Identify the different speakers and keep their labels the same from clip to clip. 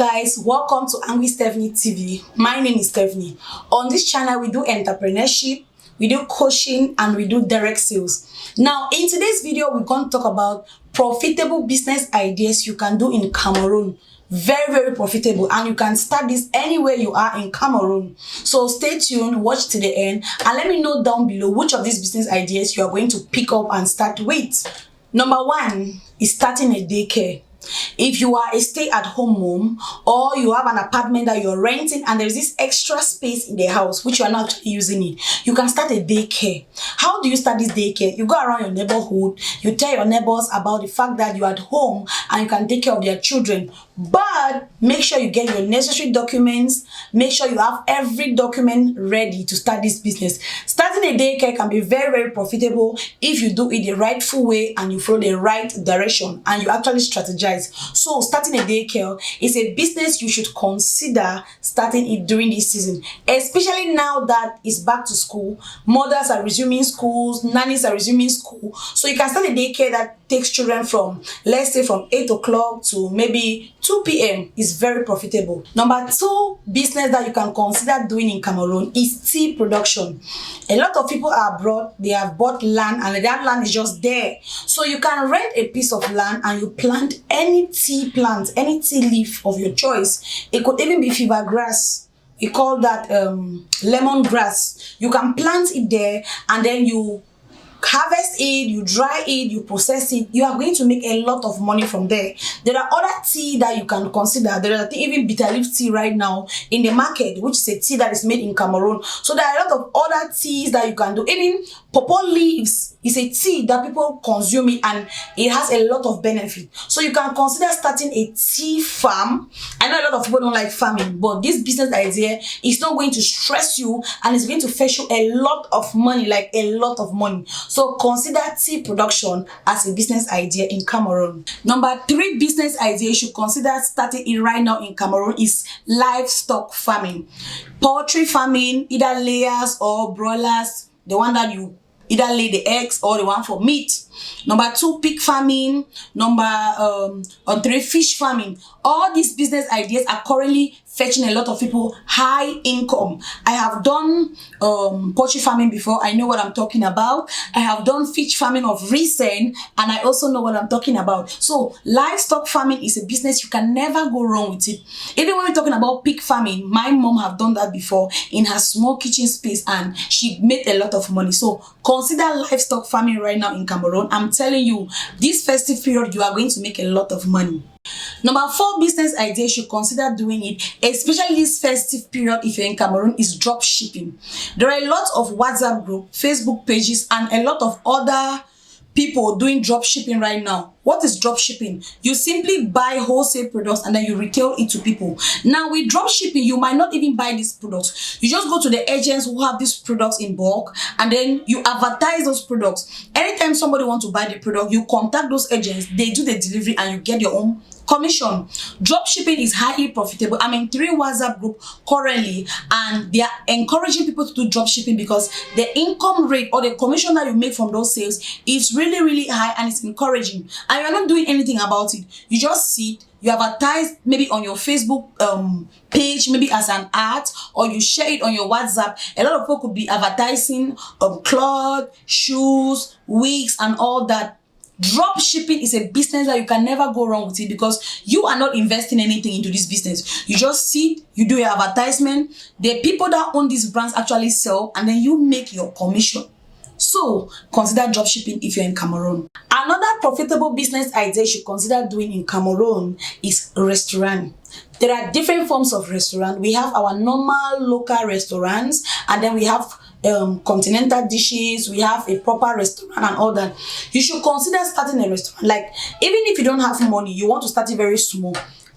Speaker 1: Guys, welcome to Angry Stephanie TV. My name is Stephanie. On this channel, we do entrepreneurship, we do coaching, and we do direct sales. Now, in today's video, we're going to talk about profitable business ideas you can do in Cameroon. Very profitable, and you can start this anywhere you are in Cameroon. So stay tuned, watch to the end, and let me know down below which of these business ideas you are going to pick up and start with. Number one is starting a daycare. If you are a stay-at-home mom, or you have an apartment that you're renting and there's this extra space in the house which you are not using it, you can start a daycare. How do you start this daycare? You go around your neighborhood, you tell your neighbors about the fact that you're at home and you can take care of their children. But make sure you get your necessary documents. Make sure you have every document ready to start this business. Starting a daycare can be very profitable if you do it the rightful way and you follow the right direction and you actually strategize. So starting a daycare is a business you should consider starting it during this season, especially now that it's back to school. Mothers are resuming schools, nannies are resuming school. So you can start a daycare that takes children from, let's say, from 8 o'clock to maybe 2 p.m. is very profitable. Number two business that you can consider doing in Cameroon is tea production. A lot of people are abroad, they have bought land and that land is just there. So you can rent a piece of land and you plant any tea plant, any tea leaf of your choice. It could even be fever grass. We call that lemongrass. You can plant it there and then you harvest it, you dry it, you process it. You are going to make a lot of money from there. There are other tea that you can consider. There are even bitter leaf tea right now in the market, which is a tea that is made in Cameroon. So there are a lot of other teas that you can do. Even pawpaw leaves is a tea that people consume it and it has a lot of benefit. So you can consider starting a tea farm. I know a lot of people don't like farming, but this business idea is not going to stress you and it's going to fetch you a lot of money, like a lot of money. So consider tea production as a business idea in Cameroon. Number three business idea you should consider starting it right now in Cameroon is livestock farming. Poultry farming, either layers or broilers, the one that you either lay the eggs or the one for meat. Number two, pig farming. Number three, fish farming. All these business ideas are currently fetching a lot of people high income. I have done poultry farming before. I know what I'm talking about. I have done fish farming of recent, and I also know what I'm talking about. So livestock farming is a business you can never go wrong with it. Even when we're talking about pig farming, my mom have done that before in her small kitchen space and she made a lot of money. So consider livestock farming right now in Cameroon. I'm telling you, this festive period, you are going to make a lot of money. Number four business idea you should consider doing it, especially this festive period if you're in Cameroon, is drop shipping. There are a lot of WhatsApp groups, Facebook pages, and a lot of other people doing drop shipping right now. What is drop shipping? You simply buy wholesale products and then you retail it to people. Now with drop shipping, you might not even buy these products. You just go to the agents who have these products in bulk and then you advertise those products. Anytime somebody wants to buy the product, you contact those agents, they do the delivery and you get your own commission. Drop shipping is highly profitable. I'm in 3 WhatsApp groups currently and they are encouraging people to do drop shipping because the income rate or the commission that you make from those sales is really high and it's encouraging. And you're not doing anything about it. You just sit, you advertise maybe on your Facebook page, maybe as an ad, or you share it on your WhatsApp. A lot of people could be advertising clothes, shoes, wigs, and all that. Drop shipping is a business that you can never go wrong with it because you are not investing anything into this business. You just sit, you do your advertisement, the people that own these brands actually sell, and then you make your commission. So consider drop shipping if you're in Cameroon. Another profitable business idea you should consider doing in Cameroon is restaurant. There are different forms of restaurant. We have our normal local restaurants, and then we have continental dishes, we have a proper restaurant and all that. You should consider starting a restaurant. Like, even if you don't have money, you want to start it very small.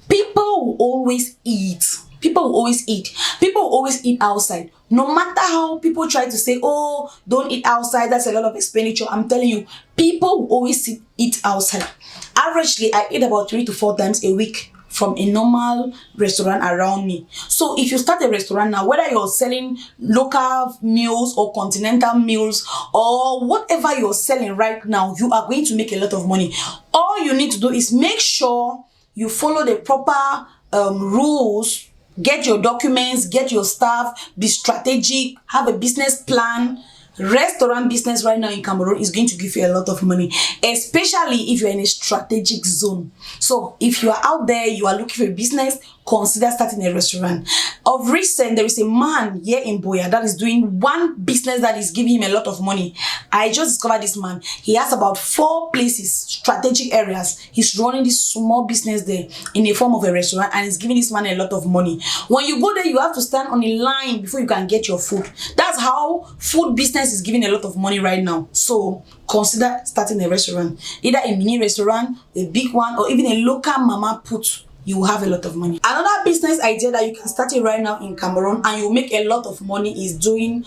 Speaker 1: People will always eat. People will always eat. People will always eat outside. No matter how people try to say, oh, don't eat outside, that's a lot of expenditure. I'm telling you, people will always eat outside. Averagely, I eat about 3 to 4 times a week from a normal restaurant around me. So if you start a restaurant now, whether you're selling local meals or continental meals or whatever you're selling right now, you are going to make a lot of money. All you need to do is make sure you follow the proper rules, get your documents, get your staff, be strategic, have a business plan. Restaurant business right now in Cameroon is going to give you a lot of money, especially if you're in a strategic zone. So if you are out there, you are looking for a business, consider starting a restaurant. Of recent, there is a man here in Boya that is doing one business that is giving him a lot of money. I just discovered this man. He has about 4 places, strategic areas. He's running this small business there in the form of a restaurant, and it's giving this man a lot of money. When you go there, you have to stand on a line before you can get your food. That's how food business is giving a lot of money right now. So consider starting a restaurant, either a mini restaurant, a big one, or even a local mama put. You will have a lot of money. Another business idea that you can start it right now in Cameroon and you make a lot of money is doing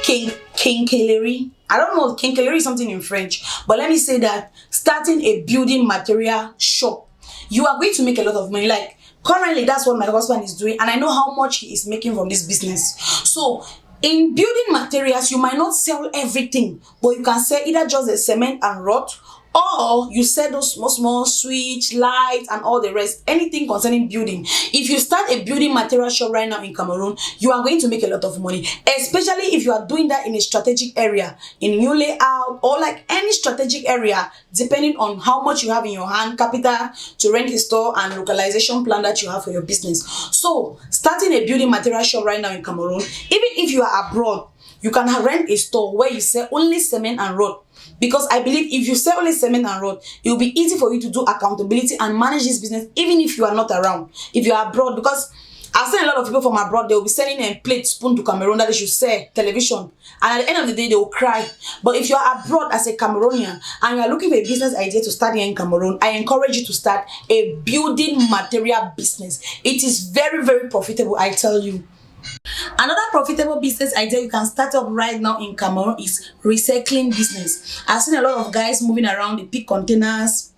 Speaker 1: quincaillerie. I don't know, quincaillerie is something in French, but let me say that starting a building material shop, you are going to make a lot of money. Like currently, that's what my husband is doing, and I know how much he is making from this business. So in building materials, you might not sell everything, but you can sell either just the cement and rod, or you sell those small switch, lights, and all the rest, anything concerning building. If you start a building material shop right now in Cameroon, you are going to make a lot of money, especially if you are doing that in a strategic area, in new layout, or like any strategic area, depending on how much you have in your hand, capital to rent a store, and localization plan that you have for your business. So starting a building material shop right now in Cameroon, even if you are abroad, you can rent a store where you sell only cement and rod. Because I believe if you sell only cement and rod, it will be easy for you to do accountability and manage this business even if you are not around, if you are abroad. Because I've seen a lot of people from abroad, they will be selling a plate, spoon to Cameroon that they should sell television, and at the end of the day they will cry. But if you are abroad as a Cameroonian and you are looking for a business idea to start here in Cameroon, I encourage you to start a building material business. It is very, very profitable, I tell you. Another profitable business idea you can start up right now in Cameroon is recycling business. I've seen a lot of guys moving around, they pick containers,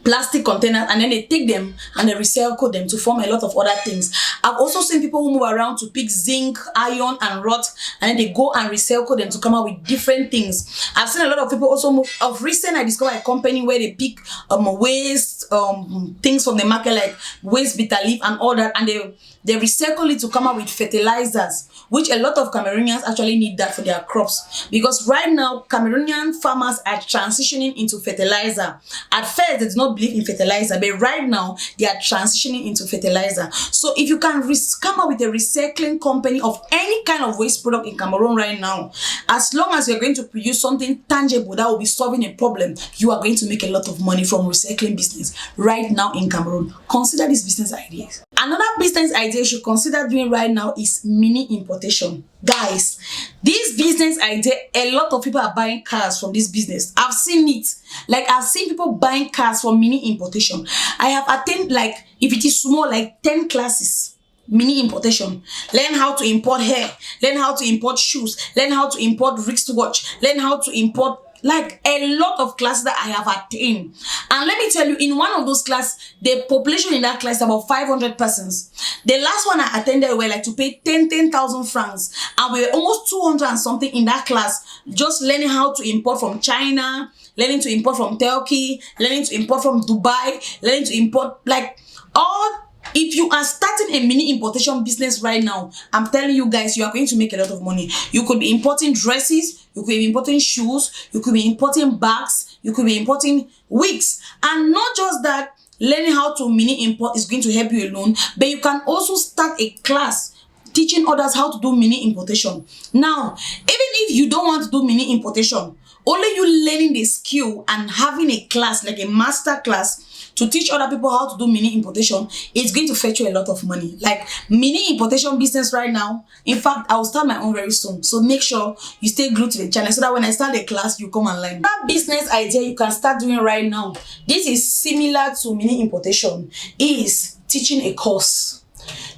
Speaker 1: plastic containers, and then they take them and they recycle them to form a lot of other things. I've also seen people who move around to pick zinc, iron, and rod, and then they go and recycle them to come out with different things. I've seen a lot of people also move. Of recent, I discovered a company where they pick waste things from the market, like waste bitter leaf and all that, and they recycle it to come out with fertilizers, which a lot of Cameroonians actually need that for their crops. Because right now, Cameroonian farmers are transitioning into fertilizer. At first, they did not believe in fertilizer, but right now, they are transitioning into fertilizer. So if you can come up with a recycling company of any kind of waste product in Cameroon right now, as long as you're going to produce something tangible that will be solving a problem, you are going to make a lot of money from recycling business right now in Cameroon. Consider these business ideas. Another business idea you should consider doing right now is mini importation. Guys, this business idea, a lot of people are buying cars from this business. I've seen it. Like, I've seen people buying cars from mini importation. I have attended, like, if it is small, like 10 classes. Mini importation. Learn how to import hair. Learn how to import shoes. Learn how to import wristwatch. Learn how to import, like, a lot of classes that I have attained. And let me tell you, in one of those classes, the population in that class is about 500 persons. The last one I attended were like to pay 10,000 francs. And we were almost 200 and something in that class, just learning how to import from China, learning to import from Turkey, learning to import from Dubai, learning to import, like, all. If you are starting a mini importation business right now, I'm telling you guys, you are going to make a lot of money. You could be importing dresses, you could be importing shoes, you could be importing bags, you could be importing wigs. And not just that, learning how to mini import is going to help you alone, but you can also start a class teaching others how to do mini importation. Now, even if you don't want to do mini importation, only you learning the skill and having a class, like a master class, to teach other people how to do mini importation, it's going to fetch you a lot of money. Like mini importation business right now. In fact, I will start my own very soon. So make sure you stay glued to the channel so that when I start the class, you come and learn. That business idea you can start doing right now, this is similar to mini importation, is teaching a course.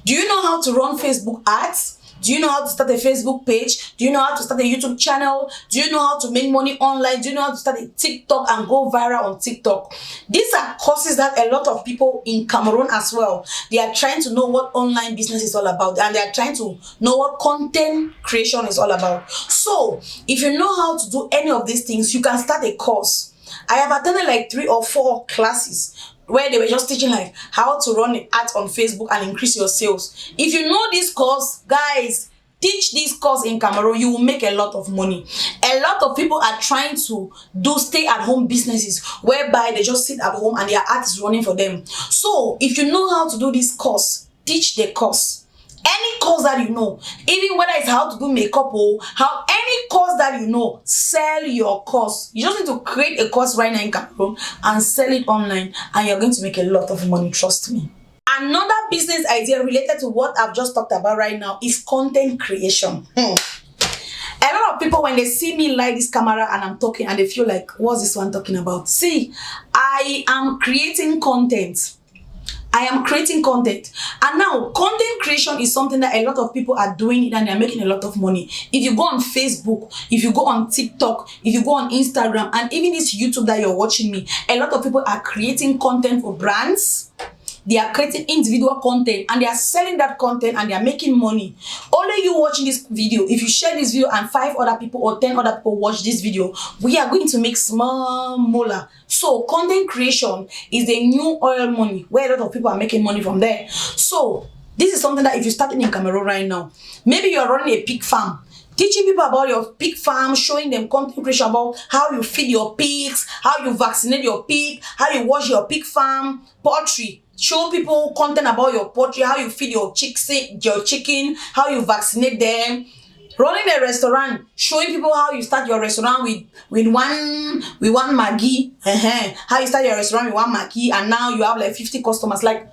Speaker 1: Do you know how to run Facebook ads? Do you know how to start a Facebook page? Do you know how to start a YouTube channel? Do you know how to make money online? Do you know how to start a TikTok and go viral on TikTok? These are courses that a lot of people in Cameroon as well, they are trying to know what online business is all about, and they are trying to know what content creation is all about. So if you know how to do any of these things, you can start a course. I have attended like 3 or 4 classes where they were just teaching like how to run an ad on Facebook and increase your sales. If you know this course, guys, teach this course in Cameroon, you will make a lot of money. A lot of people are trying to do stay-at-home businesses whereby they just sit at home and their ad is running for them. So if you know how to do this course, teach the course. Any course that you know, even whether it's how to do makeup or how any course that you know, sell your course. You just need to create a course right now in Cameroon and sell it online, and you're going to make a lot of money, trust me. Another business idea related to what I've just talked about right now is content creation. A lot of people, when they see me light this camera and I'm talking, and they feel like, what's this one talking about? See, I am creating content. I am creating content. And now, content creation is something that a lot of people are doing it and they're making a lot of money. If you go on Facebook, if you go on TikTok, if you go on Instagram, and even this YouTube that you're watching me, a lot of people are creating content for brands. They are creating individual content and they are selling that content and they are making money. Only you watching this video, if you share this video and 5 other people or 10 other people watch this video, we are going to make small moolah. So content creation is the new oil money where a lot of people are making money from there. So this is something that if you're starting in Cameroon right now, maybe you're running a pig farm, teaching people about your pig farm, showing them content creation about how you feed your pigs, how you vaccinate your pig, how you wash your pig farm, poultry. Show people content about your poultry, how you feed your chicken, how you vaccinate them. Running a restaurant, showing people how you start your restaurant with one Maggi. How you start your restaurant with one Maggi, and now you have like 50 customers. Like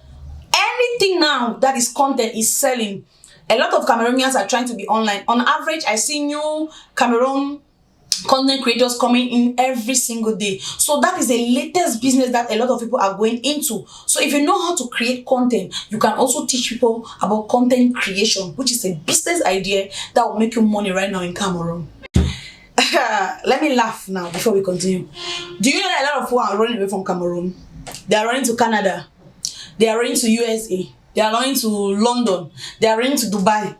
Speaker 1: anything now that is content is selling. A lot of Cameroonians are trying to be online. On average, I see new Cameroon content creators coming in every single day. So that is the latest business that a lot of people are going into. So if you know how to create content, you can also teach people about content creation, which is a business idea that will make you money right now in Cameroon. Let me laugh now before we continue. Do you know that a lot of people are running away from Cameroon? They are running to Canada. They are running to USA. They are running to London. They are running to Dubai.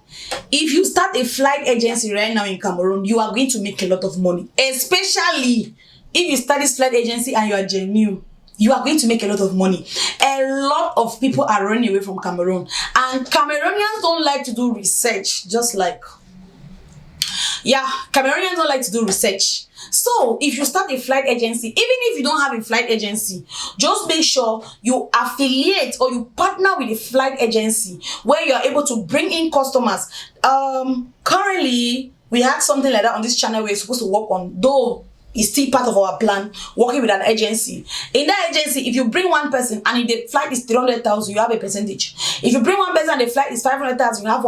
Speaker 1: If you start a flight agency right now in Cameroon, you are going to make a lot of money. Especially if you start this flight agency and you are genuine, you are going to make a lot of money. A lot of people are running away from Cameroon. And Cameroonians don't like to do research, just like... Yeah, Cameroonians don't like to do research. So if you start a flight agency, even if you don't have a flight agency, just make sure you affiliate or you partner with a flight agency where you are able to bring in customers. Currently, we had something like that on this channel we're supposed to work on, though it's still part of our plan, working with an agency. In that agency, if you bring one person and if the flight is 300,000, you have a percentage. If you bring one person and the flight is 500,000, you have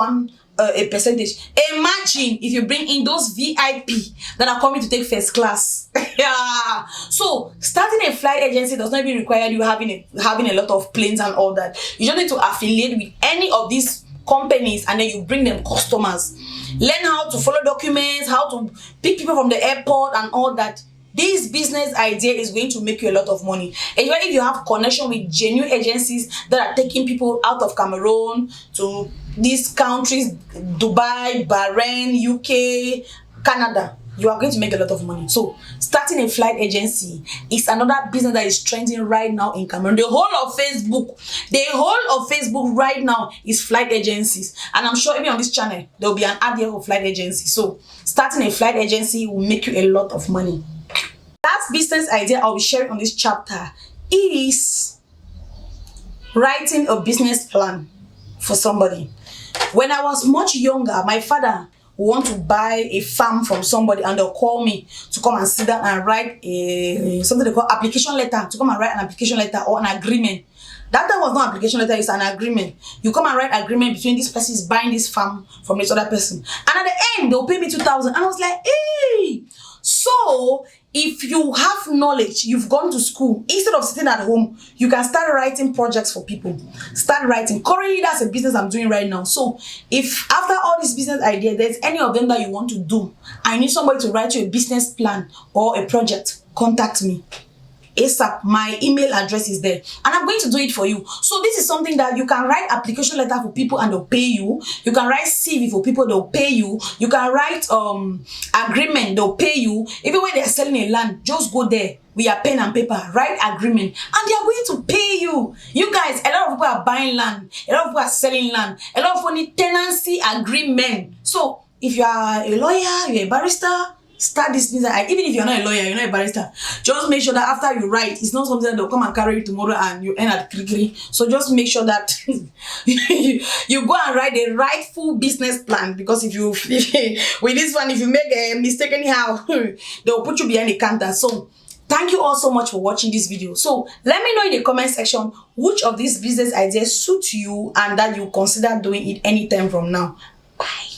Speaker 1: a percentage. Imagine if you bring in those VIP that are coming to take first class. Yeah. So starting a flight agency does not even require you having a lot of planes and all that. You just need to affiliate with any of these companies and then you bring them customers. Learn how to follow documents, how to pick people from the airport and all that. This business idea is going to make you a lot of money. Especially if you have connection with genuine agencies that are taking people out of Cameroon to these countries, Dubai, Bahrain, UK, Canada. You are going to make a lot of money. So starting a flight agency is another business that is trending right now in Cameroon. The whole of Facebook right now is flight agencies. And I'm sure even on this channel, there will be an ad here for flight agency. So starting a flight agency will make you a lot of money. Last business idea I'll be sharing on this chapter is writing a business plan for somebody. When I was much younger, my father would want to buy a farm from somebody and they'll call me to come and sit down and write something they call application letter, to come and write an application letter or an agreement. That time was not application letter, it's an agreement. You come and write agreement between this person is buying this farm from this other person. And at the end, they'll pay me 2,000. And I was like, hey! So, if you have knowledge, you've gone to school, instead of sitting at home, you can start writing projects for people. Start writing. Currently, that's a business I'm doing right now. So, if after all these business ideas, there's any of them that you want to do, I need somebody to write you a business plan or a project, contact me. ASAP. My email address is there, and I'm going to do it for you. So this is something that you can write application letter for people and they'll pay you. You can write CV for people, they'll pay you. You can write agreement, they'll pay you. Even when they're selling a land, just go there with your pen and paper, write agreement, and they are going to pay you. You guys, a lot of people are buying land, a lot of people are selling land, a lot of people need tenancy agreement. So if you are a lawyer, you're a barrister, start this business. Even if you're not a lawyer, you're not a barrister, just make sure that after you write, it's not something that they'll come and carry you tomorrow and you end at krikri. So just make sure that you go and write a rightful business plan, because if you with this one, if you make a mistake anyhow, they'll put you behind the counter. So thank you all so much for watching this video. So let me know in the comment section which of these business ideas suit you and that you consider doing it anytime from now. Bye.